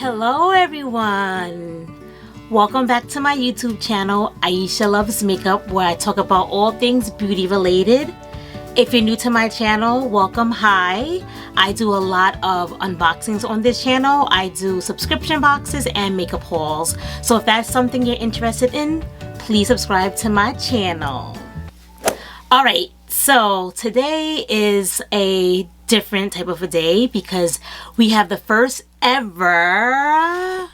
Hello everyone! Welcome back to my YouTube channel, Aisha Loves Makeup, where I talk about all things beauty related. If you're new to my channel, welcome, hi. I do a lot of unboxings on this channel. I do subscription boxes and makeup hauls. So if that's something you're interested in, please subscribe to my channel. Alright, so today is a different type of a day because we have the first ever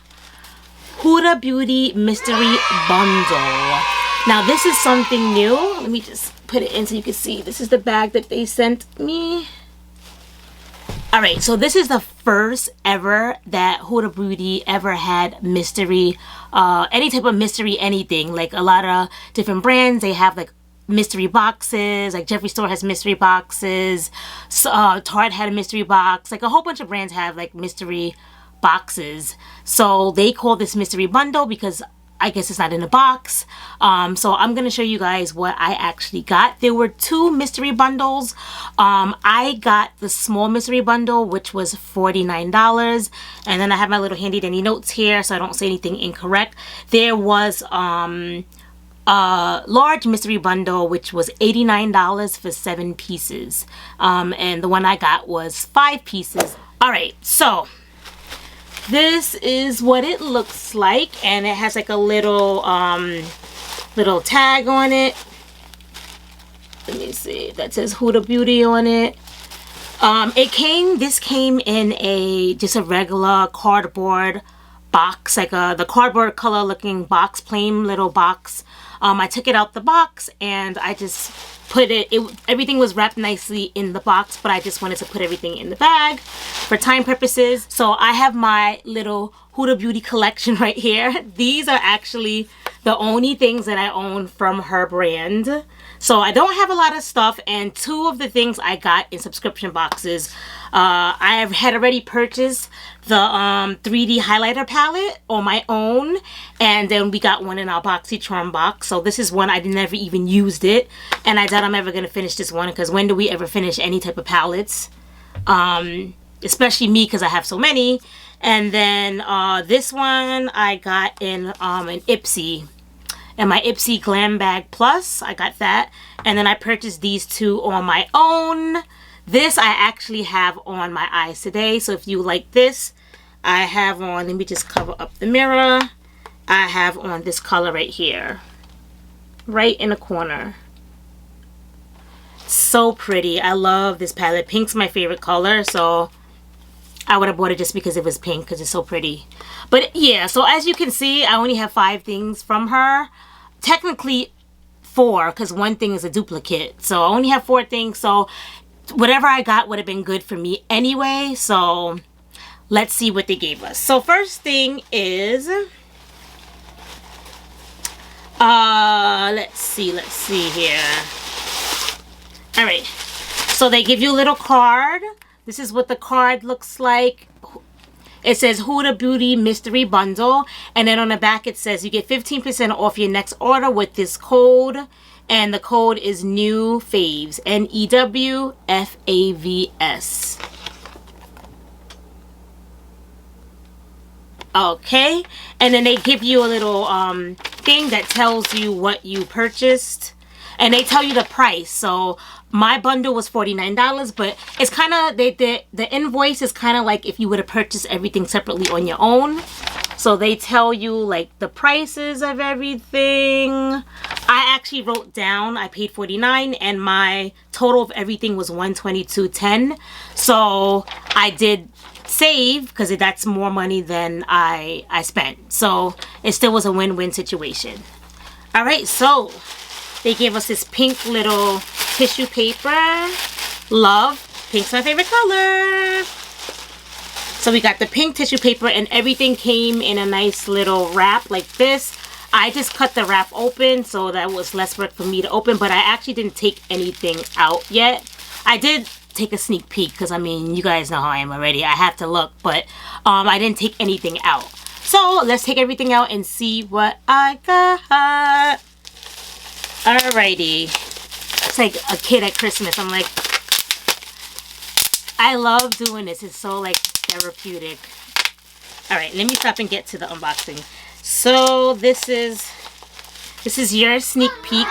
Huda Beauty Mystery Bundle. Now this is something new. Let me just put it in so you can see. This is the bag that they sent me. Alright, so this is the first ever that Huda Beauty ever had mystery, any type of mystery anything. Like a lot of different brands, they have like mystery boxes, like Jeffree Star has mystery boxes, Tarte had a mystery box, like a whole bunch of brands have like mystery boxes. So they call this mystery bundle because I guess it's not in a box. So I'm gonna show you guys what I actually got. There were two mystery bundles. I got the small mystery bundle, which was $49, and then I have my little handy dandy notes here so I don't say anything incorrect. There was large mystery bundle, which was $89 for 7 pieces, and the one I got was 5 pieces. All right, so this is what it looks like, and it has like a little little tag on it. Let me see, that says Huda Beauty on it. This came in just a regular cardboard box, like the cardboard color looking box, plain little box. I took it out the box and I just put everything was wrapped nicely in the box, but I just wanted to put everything in the bag for time purposes. So I have my little Huda Beauty collection right here. These are actually the only things that I own from her brand. So I don't have a lot of stuff, and 2 of the things I got in subscription boxes. I had already purchased the 3D highlighter palette on my own, and then we got one in our BoxyCharm box. So this is one I never even used it, and I doubt I'm ever going to finish this one because when do we ever finish any type of palettes? Especially me because I have so many. And then this one I got in an Ipsy. And my Ipsy Glam Bag Plus, I got that. And then I purchased these 2 on my own. This I actually have on my eyes today. So if you like this, I have on, let me just cover up the mirror. I have on this color right here. Right in the corner. So pretty. I love this palette. Pink's my favorite color, so I would have bought it just because it was pink because it's so pretty. But yeah, so as you can see, I only have 5 things from her. Technically 4 because 1 thing is a duplicate. So I only have 4 things. So whatever I got would have been good for me anyway. So let's see what they gave us. So first thing is, let's see here. All right. So they give you a little card. This is what the card looks like. It says Huda Beauty Mystery Bundle. And then on the back it says you get 15% off your next order with this code. And the code is New Faves. NEWFAVS. Okay. And then they give you a little thing that tells you what you purchased. And they tell you the price. So my bundle was $49, but it's kind of, the invoice is kind of like if you would have purchased everything separately on your own. So they tell you like the prices of everything. I actually wrote down, I paid $49 and my total of everything was $122.10. So I did save because that's more money than I spent. So it still was a win-win situation. All right, so they gave us this pink little tissue paper. Love. Pink's my favorite color. So we got the pink tissue paper and everything came in a nice little wrap like this. I just cut the wrap open so that was less work for me to open, but I actually didn't take anything out yet. I did take a sneak peek because I mean, you guys know how I am already. I have to look, but I didn't take anything out. So let's take everything out and see what I got. Alrighty. It's like a kid at Christmas. I'm like, I love doing this. It's so like therapeutic. All right, let me stop and get to the unboxing. So this is your sneak peek.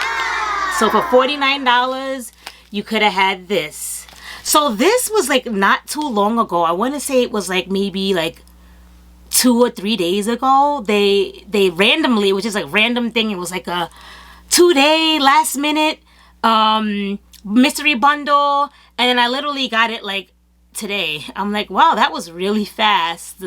So for $49, you could have had this. So this was like not too long ago. I want to say it was like maybe like 2 or 3 days ago. They randomly, which is like random thing. It was like a 2-day last minute mystery bundle, and then I literally got it like today. I'm like, wow, that was really fast.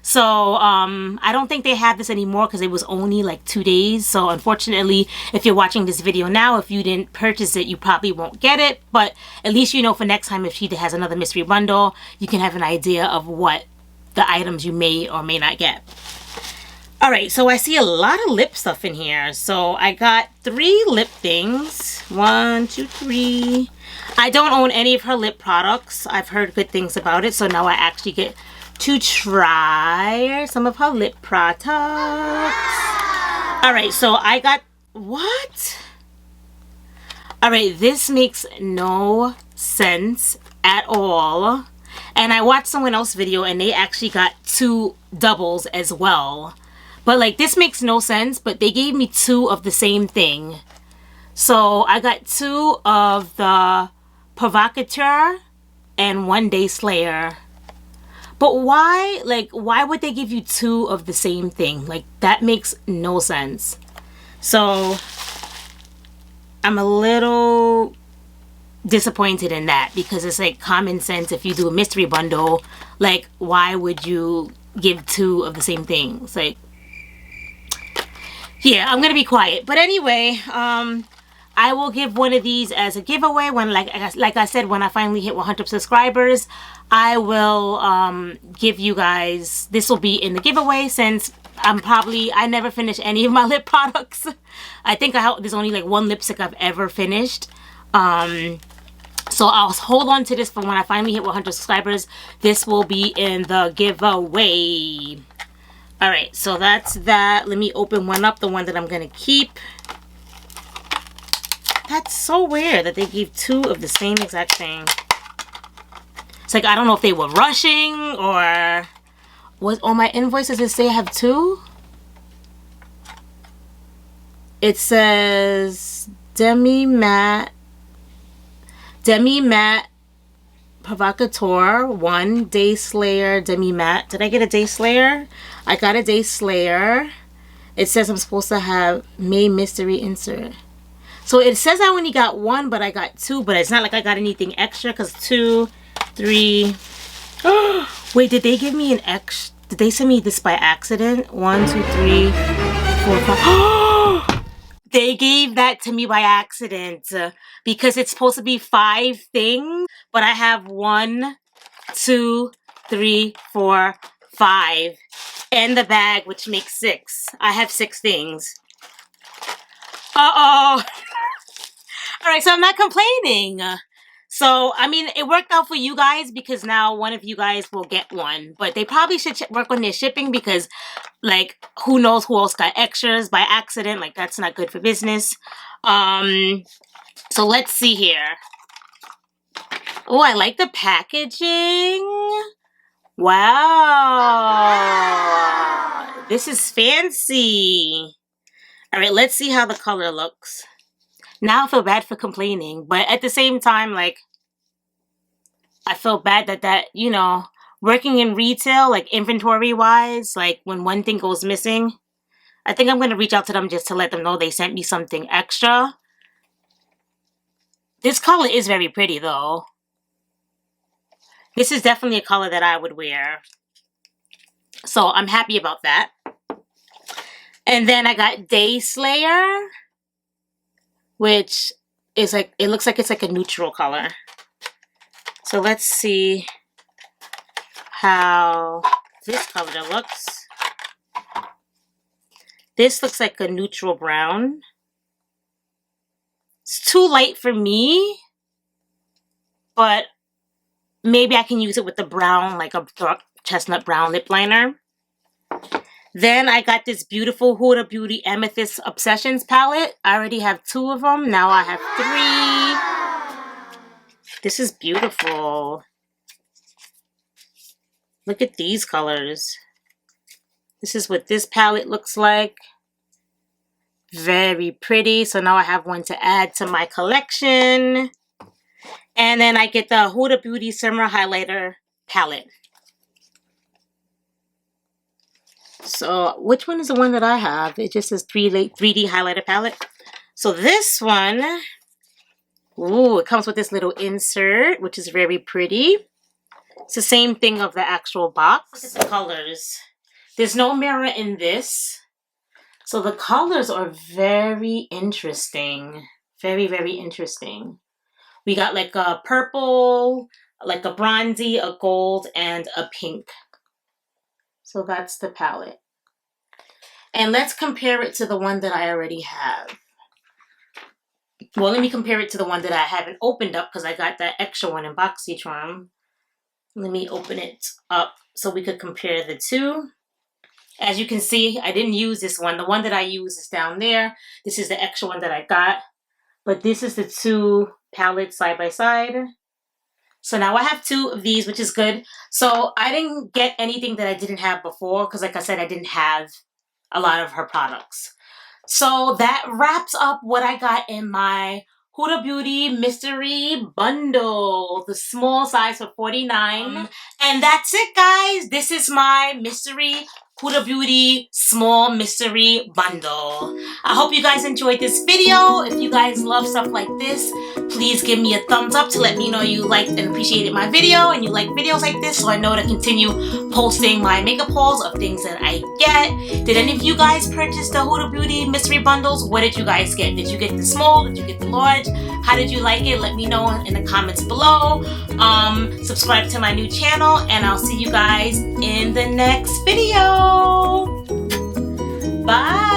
So I don't think they have this anymore because it was only like 2 days. So unfortunately, if you're watching this video now, if you didn't purchase it, you probably won't get it. But at least you know for next time, if she has another mystery bundle, you can have an idea of what the items you may or may not get. All right, so I see a lot of lip stuff in here. So I got 3 lip things. 1, 2, 3. I don't own any of her lip products. I've heard good things about it, so now I actually get to try some of her lip products. All right, so I got, what? All right, this makes no sense at all. And I watched someone else's video and they actually got 2 doubles as well. But like, this makes no sense, but they gave me 2 of the same thing. So I got 2 of the Provocateur and 1 Day Slayer. But why, like, why would they give you 2 of the same thing? Like, that makes no sense. So I'm a little disappointed in that, because it's like common sense. If you do a mystery bundle, like, why would you give 2 of the same things? Like, yeah, I'm gonna be quiet. But anyway, I will give one of these as a giveaway when, like I said, when I finally hit 100 subscribers, I will give you guys, this will be in the giveaway, since I never finish any of my lip products. I think there's only like 1 lipstick I've ever finished. So I'll hold on to this for when I finally hit 100 subscribers. This will be in the giveaway. All right, so that's that. Let me open one up, the one that I'm gonna keep. That's so weird that they gave 2 of the same exact thing. It's like, I don't know if they were rushing or was on my invoice. Does it say I have 2? It says Demi Matte Provocateur, 1 Day Slayer Demi Matte. Did I get a Day Slayer? I got a Day Slayer. It says I'm supposed to have May Mystery Insert. So it says I only got 1, but I got 2. But it's not like I got anything extra, because 2, 3. Wait, did they give me an extra? Did they send me this by accident? 1, 2, 3, 4, 5. They gave that to me by accident, because it's supposed to be 5 things, but I have 1, 2, 3, 4, 5, and the bag, which makes 6. I have 6 things. Uh-oh. All right, so I'm not complaining. So, I mean, it worked out for you guys, because now one of you guys will get 1. But they probably should work on their shipping, because, like, who knows who else got extras by accident. Like, that's not good for business. So let's see here. Oh, I like the packaging. Wow. This is fancy. All right, let's see how the color looks. Now I feel bad for complaining, but at the same time, like, I feel bad that, you know, working in retail, like inventory-wise, like when one thing goes missing, I think I'm going to reach out to them just to let them know they sent me something extra. This color is very pretty, though. This is definitely a color that I would wear. So I'm happy about that. And then I got Day Slayer, which is like, it looks like it's like a neutral color. So let's see how this color looks. This looks like a neutral brown. It's too light for me, but maybe I can use it with the brown, like a dark chestnut brown lip liner. Then I got this beautiful Huda Beauty Amethyst Obsessions palette. I already have 2 of them. Now I have 3. This is beautiful. Look at these colors. This is what this palette looks like. Very pretty. So now I have one to add to my collection. And then I get the Huda Beauty Summer Highlighter palette. So which one is the one that I have? It just says 3D highlighter palette. So this one, ooh, it comes with this little insert, which is very pretty. It's the same thing of the actual box. Look at the colors. There's no mirror in this. So the colors are very interesting. Very, very interesting. We got like a purple, like a bronzy, a gold, and a pink. So that's the palette. And let's compare it to the one that I already have. Well, let me compare it to the one that I haven't opened up because I got that extra one in BoxyCharm. Let me open it up so we could compare the two. As you can see, I didn't use this one. The one that I use is down there. This is the extra one that I got. But this is the two palettes side by side. So now I have two of these, which is good. So I didn't get anything that I didn't have before because, like I said, I didn't have a lot of her products. So that wraps up what I got in my Huda Beauty Mystery Bundle, the small size for $49. And that's it, guys. This is my Mystery Huda Beauty Small Mystery Bundle. I hope you guys enjoyed this video. If you guys love stuff like this, please give me a thumbs up to let me know you liked and appreciated my video and you like videos like this so I know to continue posting my makeup hauls of things that I get. Did any of you guys purchase the Huda Beauty Mystery Bundles? What did you guys get? Did you get the small? Did you get the large? How did you like it? Let me know in the comments below. Subscribe to my new channel and I'll see you guys in the next video. Bye!